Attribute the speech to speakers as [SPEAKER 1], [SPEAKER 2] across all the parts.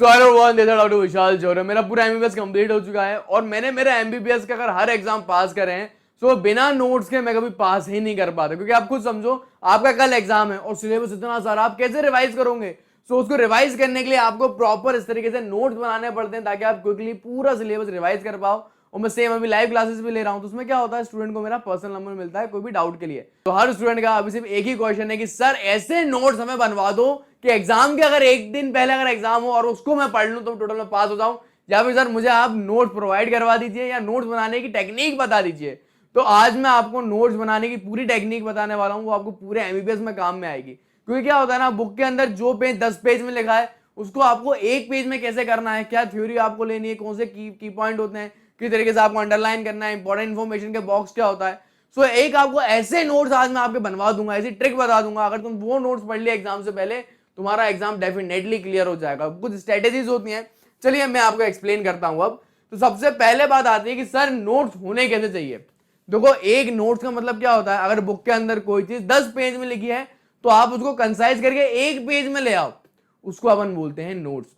[SPEAKER 1] So hello everyone, this is doctor Vishal Jor. मेरा पूरा MBBS complete हो चुका है और मैंने मेरा एमबीबीएस का अगर हर एग्जाम पास करे हैं तो बिना नोट्स के मैं कभी पास ही नहीं कर पाता, क्योंकि आप खुद समझो आपका कल एग्जाम है और सिलेबस इतना सारा, आप कैसे रिवाइज करोगे। सो उसको रिवाइज करने के लिए आपको प्रॉपर इस तरीके से नोट्स बनाने पड़ते हैं ताकि आप क्विकली पूरा सिलेबस रिवाइज कर पाओ। और मैं सेम अभी लाइव क्लासेस भी ले रहा हूं, तो उसमें क्या होता है, स्टूडेंट को मेरा पर्सनल नंबर मिलता है कोई भी डाउट के लिए। तो हर स्टूडेंट का अभी सिर्फ एक ही क्वेश्चन है कि सर ऐसे नोट्स हमें बनवा दो कि एग्जाम के अगर एक दिन पहले अगर एग्जाम हो और उसको मैं पढ़ लूं तो टोटल में पास हो जाऊं, या फिर सर मुझे आप नोट्स प्रोवाइड करवा दीजिए या नोट्स बनाने की टेक्निक बता दीजिए। तो आज मैं आपको नोट्स बनाने की पूरी टेक्निक बताने वाला हूं, वो आपको पूरे एमबीबीएस में काम में आएगी। क्योंकि क्या होता है ना, बुक के अंदर जो पेज 10 पेज में लिखा है उसको आपको एक पेज में कैसे करना है, क्या थ्योरी आपको लेनी है, कौन से की पॉइंट होते हैं, किस तरीके से आपको अंडरलाइन करना है, इंपॉर्टेंट इंफॉर्मेशन के बॉक्स क्या होता है। सो एक आपको ऐसे नोट्स आज मैं आपके बनवा दूंगा, ऐसी ट्रिक बता दूंगा, अगर तुम वो नोट्स पढ़ लिया एग्जाम से पहले तुम्हारा एग्जाम डेफिनेटली क्लियर हो जाएगा। कुछ स्ट्रेटेजीज होती हैं, चलिए मैं आपको एक्सप्लेन करता हूं। अब तो सबसे पहले बात आती है कि सर नोट्स होने कैसे चाहिए। देखो, एक नोट्स का मतलब क्या होता है, अगर बुक के अंदर कोई चीज 10 पेज में लिखी है तो आप उसको कंसाइज करके एक पेज में ले आओ, उसको अपन बोलते हैं नोट्स।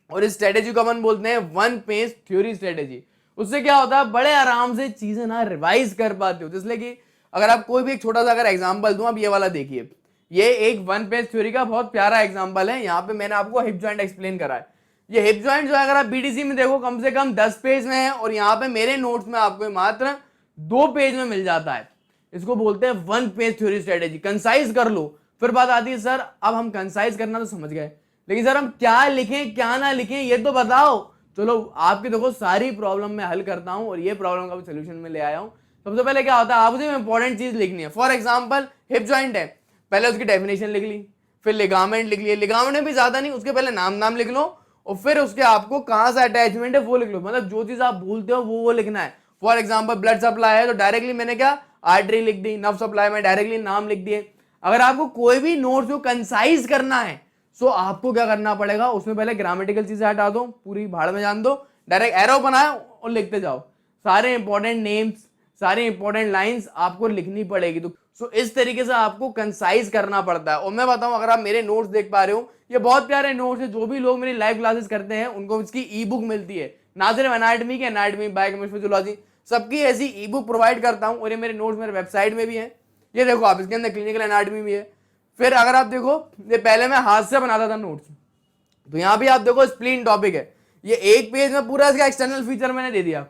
[SPEAKER 1] और इस स्ट्रेटेजी को अपन बोलते हैं वन पेज थ्योरी स्ट्रेटेजी। उससे क्या होता है, बड़े आराम से चीजें ना रिवाइज कर पाते हो। इसलिए कि अगर आप कोई भी एक छोटा सा अगर एग्जांपल दूं, अब ये वाला देखिए, ये एक वन पेज थ्योरी का बहुत प्यारा एग्जांपल है। यहाँ पे मैंने आपको हिप जॉइंट एक्सप्लेन करा है। ये हिप जॉइंट जो है, अगर आप बीडीसी में देखो कम से कम 10 पेज में है, और यहाँ पे मेरे नोट्स में आपको मात्र 2 पेज में मिल जाता है। इसको बोलते हैं one page theory strategy. Concise कर लो। फिर बात आती है, सर अब हम कंसाइज करना तो समझ गए, लेकिन सर हम क्या लिखें क्या ना लिखें ये तो बताओ। चलो आपकी देखो सारी प्रॉब्लम मैं हल करता हूं और ये प्रॉब्लम का भी सोल्यूशन में ले आया हूं। सबसे पहले क्या होता है, आपको इंपॉर्टेंट चीज लिखनी है। फॉर एग्जांपल हिप जॉइंट है, पहले उसकी डेफिनेशन लिख ली, फिर लिगामेंट लिख लिए, लिगामेंट में भी ज्यादा नहीं, उसके पहले नाम लिख लो, और फिर उसके आपको कहां से अटैचमेंट है वो लिख लो। मतलब जो चीज आप भूलते हो वो लिखना है। फॉर एग्जाम्पल ब्लड सप्लाई है तो डायरेक्टली मैंने क्या आर्टरी लिख दी, नर्व सप्लाई में डायरेक्टली नाम लिख दिए। अगर आपको कोई भी नोट्स को कंसाइज करना है सो आपको क्या करना पड़ेगा, उसमें पहले ग्रामेटिकल चीजें हटा दो, पूरी भाड़ में जान दो, डायरेक्ट एरो बनाओ और लिखते जाओ। सारे इंपॉर्टेंट नेम्स, सारी इंपॉर्टेंट लाइंस आपको लिखनी पड़ेगी। तो सो इस तरीके से आपको कंसाइज करना पड़ता है। और मैं बताऊं, अगर आप मेरे नोट्स देख पा रहे हो, ये बहुत प्यारे नोट्स है। जो भी लोग मेरी लाइव क्लासेस करते हैं उनको इसकी ई बुक मिलती है, ना सिर्फ एनाटॉमी की, एनाटॉमी बायोकेमिस्ट्री फिजियोलॉजी सबकी ऐसी ई बुक प्रोवाइड करता हूं। और ये मेरे नोट्स मेरे वेबसाइट में भी है। ये देखो आप, इसके अंदर क्लिनिकल एनाटॉमी भी है। फिर अगर आप देखो, ये पहले मैं हाथ से बनाता था नोट्स, तो यहां भी आप देखो स्प्लीन टॉपिक है, ये एक पेज में पूरा इसका एक्सटर्नल फीचर मैंने दे दिया।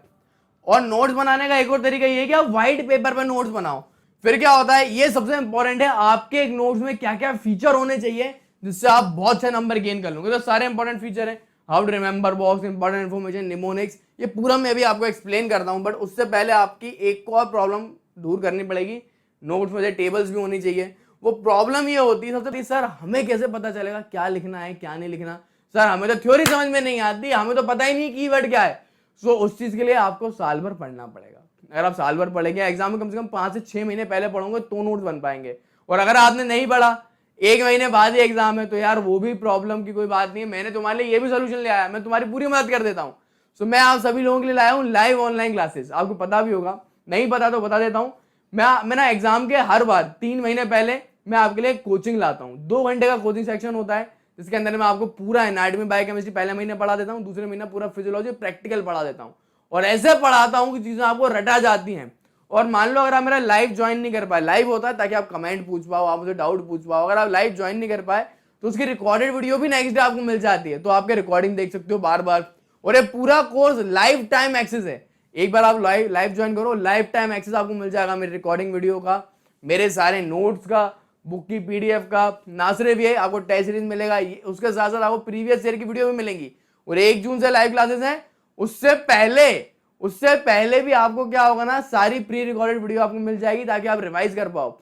[SPEAKER 1] और नोट्स बनाने का एक और तरीका ये है कि आप व्हाइट पेपर पर नोट्स बनाओ। फिर क्या होता है, ये सबसे इंपॉर्टेंट है, आपके एक नोट्स में क्या क्या फीचर होने चाहिए जिससे आप बहुत से नंबर गेन कर लोगे। तो सारे इंपॉर्टेंट फीचर है, how to remember box, important information, mnemonics, ये पूरा मैं भी आपको एक्सप्लेन करता हूं। बट उससे पहले आपकी एक और प्रॉब्लम दूर करनी पड़ेगी, नोट्स में टेबल्स भी होनी चाहिए। वो प्रॉब्लम ये होती है सबसे, सर हमें कैसे पता चलेगा क्या लिखना है क्या नहीं लिखना, सर हमें तो थ्योरी समझ में नहीं आती, हमें तो पता ही नहीं कीवर्ड क्या है। सो उस चीज के लिए आपको साल भर पढ़ना पड़ेगा। अगर आप साल भर पढ़ेंगे, एग्जाम में कम से कम 5 से 6 महीने पहले पढ़ोगे तो नोट्स बन पाएंगे। और अगर आपने नहीं पढ़ा, 1 महीने बाद ही एग्जाम है, तो यार वो भी प्रॉब्लम की कोई बात नहीं है। मैंने तुम्हारे लिए ये भी सोल्यूशन ले आया, मैं तुम्हारी पूरी मदद कर देता हूँ। सो मैं आप सभी लोगों के लिए लाया हूँ लाइव ऑनलाइन क्लासेस। आपको पता भी होगा, नहीं पता तो बता देता हूँ। मैं ना एग्जाम के हर बार 3 महीने पहले मैं आपके लिए कोचिंग लाता हूँ। 2 घंटे का कोचिंग सेक्शन होता है, जिसके अंदर मैं आपको पूरा एनाटॉमी बायोकेमिस्ट्री पहले महीने पढ़ा देता हूँ, दूसरे महीना पूरा फिजियोलॉजी प्रैक्टिकल पढ़ा देता हूँ। और ऐसे पढ़ाता हूँ कि चीजें आपको रटा जाती हैं। और मान लो अगर आप मेरा लाइव ज्वाइन नहीं कर पाए, लाइव होता है ताकि आप कमेंट पूछ पाओ, आप मुझे डाउट पूछ पाओ। अगर आप लाइव ज्वाइन नहीं कर पाए तो उसकी रिकॉर्डेड वीडियो भी नेक्स्ट डे आपको मिल जाती है, तो आपके रिकॉर्डिंग देख सकते हो बार बार। और ये पूरा कोर्स लाइफ टाइम एक्सेस है। एक बार आप लाइव ज्वाइन करो, लाइफ टाइम एक्सेस आपको मिल जाएगा मेरी रिकॉर्डिंग वीडियो का, मेरे सारे नोट्स का, बुक की पीडीएफ का। ना सिर्फ ये, आपको टेस्ट सीरीज मिलेगा, उसके साथ साथ आपको प्रीवियस ईयर की वीडियो भी मिलेंगी। और 1 जून से लाइव क्लासेस हैं, उससे पहले भी आपको क्या होगा ना, सारी प्री रिकॉर्डेड वीडियो आपको मिल जाएगी ताकि आप रिवाइज कर पाओ।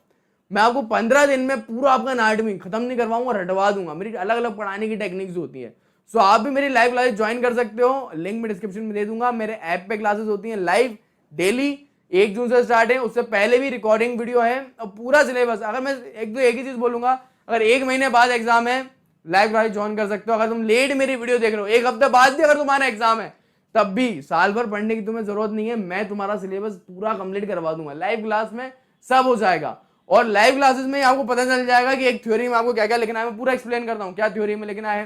[SPEAKER 1] मैं आपको 15 दिन में पूरा आपका एनाटॉमी खत्म नहीं करवाऊंगा, रटवा दूंगा। मेरी अलग अलग पढ़ाने की टेक्निक्स होती है। सो आप भी मेरी लाइव क्लासेस ज्वाइन कर सकते हो, लिंक में डिस्क्रिप्शन में दे दूंगा। मेरे ऐप पे क्लासेस होती हैं लाइव डेली, 1 जून से स्टार्ट है, उससे पहले भी रिकॉर्डिंग वीडियो है और पूरा सिलेबस। अगर मैं एक ही चीज बोलूंगा, अगर 1 महीने बाद एग्जाम है, लाइव क्लास ज्वाइन कर सकते हो। अगर तुम लेट मेरी वीडियो देख रहे हो, 1 हफ्ते बाद भी अगर तुम्हारा एग्जाम है, तब भी साल भर पढ़ने की तुम्हें जरूरत नहीं है, मैं तुम्हारा सिलेबस पूरा कंप्लीट करवा दूंगा। लाइव क्लास में सब हो जाएगा। और लाइव क्लासेस में आपको पता चल जाएगा कि एक थ्योरी में आपको क्या क्या लिखना है। मैं पूरा एक्सप्लेन करता हूँ क्या थ्योरी में लिखना है,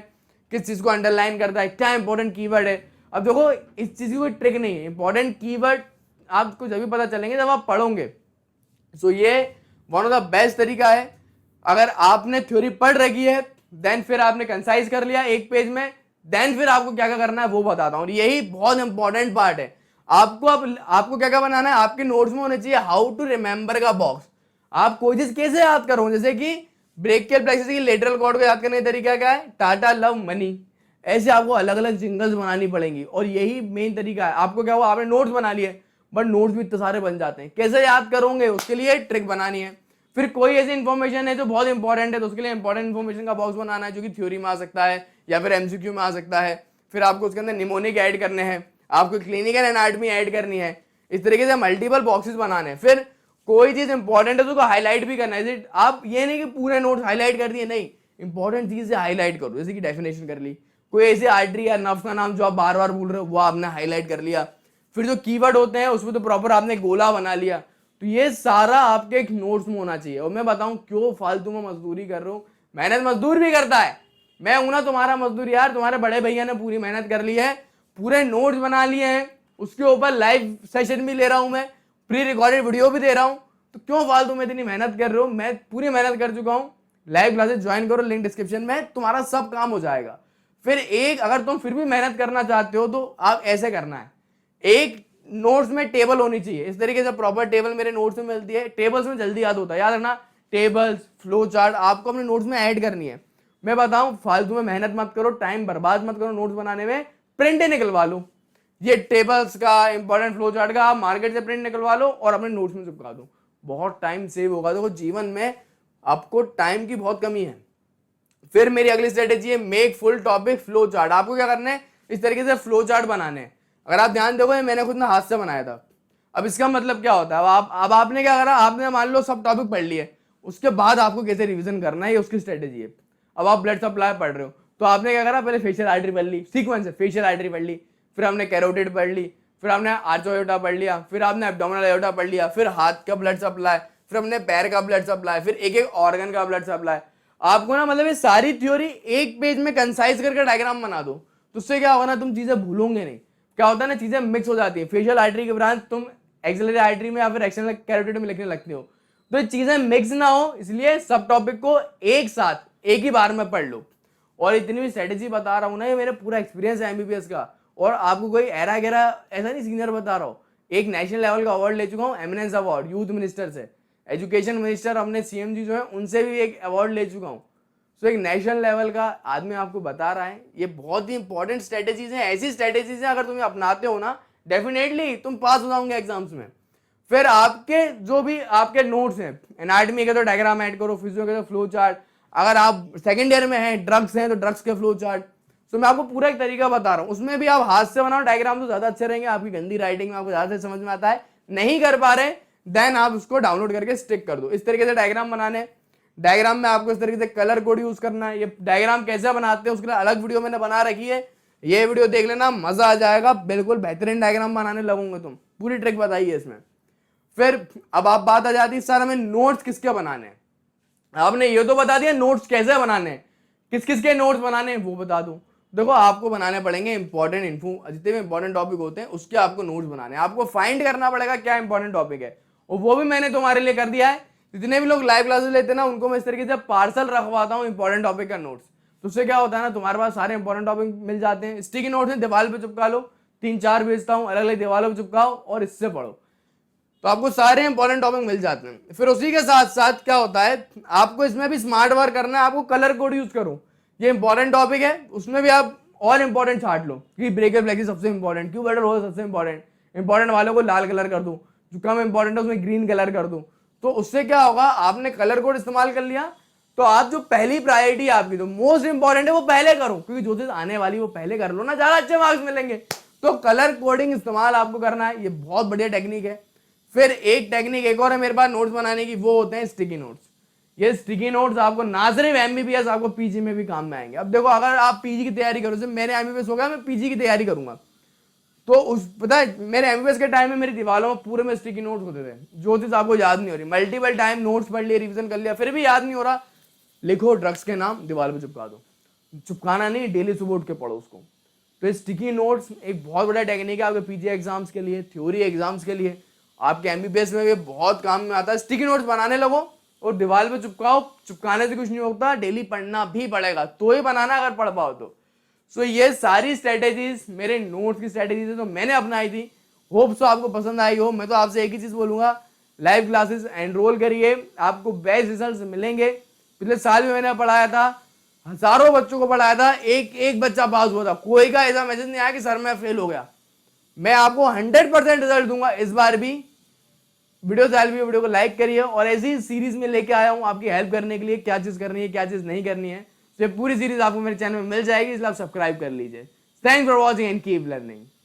[SPEAKER 1] किस चीज को अंडरलाइन करता है, क्या इंपॉर्टेंट कीवर्ड है। अब देखो इस चीज की कोई ट्रिक नहीं है, इंपॉर्टेंट कीवर्ड आपको जब भी पता चलेंगे जब आप पढ़ोगे। सो ये वन ऑफ द बेस्ट तरीका है। अगर आपने थ्योरी पढ़ रखी है देन फिर आपने कंसाइज कर लिया एक पेज में, देन फिर आपको क्या क्या करना है वो बताता हूं। यही बहुत इंपॉर्टेंट पार्ट है। आपको क्या क्या बनाना है, आपके नोट्स में होने चाहिए हाउ टू रिमेंबर का बॉक्स। आप कोई चीज कैसे याद करो, जैसे कि ब्रेकियल प्लेक्सस की लेटरल कॉर्ड को याद करने का तरीका क्या है, टाटा लव मनी। ऐसे आपको अलग अलग जिंगल्स बनानी पड़ेंगी और यही मेन तरीका है। आपको क्या हुआ, आपने नोट्स बना लिए बट नोट्स भी इतने सारे बन जाते हैं, कैसे याद करोगे उसके लिए ट्रिक बनानी है। फिर कोई ऐसी इंफॉर्मेशन है जो बहुत इंपॉर्टेंट है तो उसके लिए इंपॉर्टेंट इंफॉर्मेशन का बॉक्स बनाना है, जो कि थ्योरी में आ सकता है या फिर एमसीक्यू में आ सकता है। फिर आपको उसके अंदर निमोनिक ऐड करने हैं, आपको क्लिनिकल एनाटॉमी ऐड करनी है। इस तरीके से मल्टीपल बॉक्सेस बनाने हैं। फिर कोई चीज इंपॉर्टेंट है तो उसको हाईलाइट भी करना है। आप ये नहीं कि पूरे नोट्स हाईलाइट कर दिए, नहीं, इंपॉर्टेंट चीज से हाईलाइट करो। जैसे कि डेफिनेशन कर ली, कोई ऐसी आर्टरी या नर्व का नाम जो आप बार बार बोल रहे हो वो आपने हाईलाइट कर लिया। फिर जो कीवर्ड होते हैं उसमें तो प्रॉपर आपने गोला बना लिया। तो ये सारा आपके एक नोट्स में होना चाहिए। और मैं बताऊं क्यों फालतू में मजदूरी कर रहा हूं, मेहनत मजदूर भी करता है। मैं हूं ना तुम्हारा मजदूर यार, तुम्हारे बड़े भैया ने पूरी मेहनत कर ली है, पूरे नोट्स बना लिए हैं, उसके ऊपर लाइव सेशन भी ले रहा हूं मैं, प्री रिकॉर्डेड वीडियो भी दे रहा हूं। तो क्यों फालतू में इतनी मेहनत कर रहे हो, मैं पूरी मेहनत कर चुका हूं। लाइव क्लासेस ज्वाइन करो, लिंक डिस्क्रिप्शन में, तुम्हारा सब काम हो जाएगा। फिर एक अगर तुम फिर भी मेहनत करना चाहते हो तो आप ऐसे करना है, एक नोट्स में टेबल होनी चाहिए। इस तरीके से प्रॉपर टेबल मेरे नोट्स में मिलती है, टेबल्स में जल्दी याद होता है। याद रखना, टेबल्स फ्लो चार्ट आपको अपने नोट्स में ऐड करनी है। मैं बताऊं फालतू में मेहनत मत करो, टाइम बर्बाद मत करो नोट्स बनाने में, प्रिंट निकलवा लो। ये टेबल्स का, इंपॉर्टेंट फ्लो चार्ट का आप मार्केट से प्रिंट निकलवा लो और अपने नोट्स में चिपका दो, बहुत टाइम सेव होगा। देखो जीवन में आपको टाइम की बहुत कमी है। फिर मेरी अगली स्ट्रेटेजी है make full topic flow chart. आपको क्या करना है, इस तरीके से फ्लो चार्ट बनाने हैं। अगर आप ध्यान दोगे मैंने खुद ना हाथ से बनाया था। अब इसका मतलब क्या होता है, अब आपने क्या करा, आपने मान लो सब टॉपिक पढ़ लिए, उसके बाद आपको कैसे रिवीजन करना है ये उसकी स्ट्रेटेजी है। अब आप ब्लड सप्लाई पढ़ रहे हो तो आपने क्या करा, पहले फेशियल आर्टरी पढ़ ली, सीक्वेंस है, फेशियल आर्टरी पढ़ ली, फिर हमने कैरोटिड पढ़ ली, फिर हमने आर्चो एओर्टा पढ़ लिया, फिर आपने एब्डोमिनल एओर्टा पढ़ लिया, फिर हाथ का ब्लड सप्लाई, फिर हमने पैर का ब्लड सप्लाई, फिर एक एक ऑर्गन का ब्लड सप्लाई। आपको ना मतलब ये सारी थ्योरी एक पेज में कंसाइज करके डायग्राम बना दो, तो उससे क्या होगा ना, तुम चीजें भूलोगे नहीं। क्या होता है ना, चीजें मिक्स हो जाती है। फेशियल आर्टरी की ब्रांच तुम एक्सिलरी आर्टरी में या फिर एक्सटर्नल कैरोटिड में लिखने लगते हो, तो ये चीजें मिक्स ना हो, इसलिए सब टॉपिक को एक साथ एक ही बार में पढ़ लो। और इतनी भी स्ट्रेटेजी बता रहा हूं ना, ये मेरा पूरा एक्सपीरियंस है एमबीबीएस का, और आपको कोई एरा गैरा ऐसा नहीं सीनियर बता रहा हूं। एक नेशनल लेवल का अवार्ड ले चुका हूं, एमिनेंस अवार्ड, यूथ मिनिस्टर से, एजुकेशन मिनिस्टर अपने सीएम जी जो है उनसे भी एक अवार्ड ले चुका हूं। सो एक नेशनल लेवल का आदमी आपको बता रहा है। ये बहुत ही इंपॉर्टेंट स्ट्रेटेजीज हैं, ऐसी स्ट्रेटेजीज हैं अगर तुम अपनाते हो ना डेफिनेटली तुम पास हो जाओगे एग्जाम्स में। फिर आपके जो भी आपके नोट्स हैं, एनाटॉमी के तो डायग्राम ऐड करो, फिजियो के तो फ्लो चार्ट, अगर आप सेकेंड ईयर में हैं ड्रग्स हैं तो ड्रग्स के फ्लो चार्ट। तो मैं आपको पूरा एक तरीका बता रहा हूँ, उसमें भी आप हाथ से बनाओ डायग्राम तो ज्यादा अच्छे रहेंगे, आपकी गंदी राइटिंग में आपको ज्यादा समझ में आता है। नहीं कर पा रहे देन आप उसको डाउनलोड करके स्टिक कर दो। इस तरीके से डायग्राम बनाने, डायग्राम में आपको इस तरीके से कलर कोड यूज करना है। ये डायग्राम कैसे बनाते हैं उसके लिए अलग वीडियो मैंने बना रखी है, ये वीडियो देख लेना, मजा आ जाएगा, बिल्कुल बेहतरीन डायग्राम बनाने लगोगे तुम, पूरी ट्रिक बताई है इसमें। फिर अब आप बात आ जाती है सर हमें नोट्स किसके बनाने हैं। आपने ये तो बता दिया नोट्स कैसे बनाने हैं, किस किस के नोट्स बनाने हैं वो बता दूं। देखो आपको बनाने पड़ेंगे इंपॉर्टेंट इन्फो, जितने भी इंपॉर्टेंट टॉपिक होते हैं उसके आपको नोट्स बनाने हैं। आपको फाइंड करना पड़ेगा क्या इंपॉर्टेंट टॉपिक है, और वो भी मैंने तुम्हारे लिए कर दिया है। जितने भी लोग लाइव क्लासेस लेते हैं ना उनको मैं इस तरीके से पार्सल रखवाता हूँ इंपॉर्टेंट टॉपिक का नोट्स। तो उससे क्या होता है ना, तुम्हारे पास सारे इंपॉर्टेंट टॉपिक मिल जाते हैं। स्टिकी नोट्स हैं, दीवार पे चिपका लो, 3-4 भेजता हूँ, अलग अलग दीवारों पे चिपकाओ और इससे पढ़ो, तो आपको सारे इंपॉर्टेंट टॉपिक मिल जाते हैं। फिर उसी के साथ साथ क्या होता है, आपको इसमें भी स्मार्ट वर्क करना है, आपको कलर कोड यूज करो। ये इंपॉर्टेंट टॉपिक है, उसमें भी आप और इंपॉर्टेंट छाट लो कि ब्रेकर फ्लेक्सी सबसे इंपॉर्टेंट, क्यों बेटर हो सबसे इंपॉर्टेंट वालों को लाल कलर कर दूं, जो कम इंपॉर्टेंट है उसमें ग्रीन कलर कर दूं। तो उससे क्या होगा, आपने कलर कोड इस्तेमाल कर लिया तो आप जो पहली प्रायोरिटी आपकी जो मोस्ट इंपॉर्टेंट है वो पहले करो, क्योंकि जो चीज आने वाली वो पहले कर लो ना, ज्यादा अच्छे मार्क्स मिलेंगे। तो कलर कोडिंग इस्तेमाल आपको करना है, ये बहुत बढ़िया टेक्निक है। फिर एक टेक्निक एक और है मेरे पास नोट्स बनाने की, वो होते हैं स्टिकी नोट्स। ये स्टिकी नोट्स आपको ना सिर्फ एमबीबीएस, आपको पीजी में भी काम में आएंगे। अब देखो अगर आप पीजी की तैयारी करो, जैसे मेरे एमबीबीएस हो गया, मैं पीजी की तैयारी करूंगा, तो उस पता है मेरे एमबीबीएस के टाइम में मेरी दीवारों में पूरे में स्टिकी नोट्स होते थे, जो चीज आपको याद नहीं हो रही, मल्टीपल टाइम नोट्स पढ़ लिए, रिवीजन कर लिया, फिर भी याद नहीं हो रहा, लिखो ड्रग्स के नाम, दीवार पे चिपका दो। चिपकाना नहीं, डेली सुबह उठ के पढ़ो उसको। तो स्टिकी नोट्स एक बहुत बड़ा टेक्निक है आपके पीजी एग्जाम्स के लिए, थ्योरी एग्जाम्स के लिए, आपके एमबीबीएस में भी बहुत काम में आता है। स्टिकी नोट्स बनाने लगो और दीवार पे चिपकाओ, चिपकाने से कुछ नहीं होता, डेली पढ़ना भी पड़ेगा, तो ही बनाना अगर पढ़ पाओ तो। सो ये सारी स्ट्रेटेजीज मेरे नोट्स की स्ट्रेटेजीज है, तो मैंने अपनाई थी। होप सो आपको पसंद आई हो। मैं तो आपसे एक ही चीज बोलूंगा, लाइव क्लासेस एनरोल करिए, आपको बेस्ट रिजल्ट मिलेंगे। पिछले साल भी मैंने पढ़ाया था, हजारों बच्चों को पढ़ाया था, एक एक बच्चा पास हुआ था, कोई का ऐसा मैसेज नहीं आया कि सर मैं फेल हो गया। मैं आपको 100% रिजल्ट दूंगा इस बार भी। वीडियो को लाइक करिए, और ऐसी सीरीज में लेके आया हूं आपकी हेल्प करने के लिए, क्या चीज करनी है क्या चीज नहीं करनी है। तो ये पूरी सीरीज आपको मेरे चैनल में मिल जाएगी, इसलिए आप सब्सक्राइब कर लीजिए। Thanks for watching and keep learning.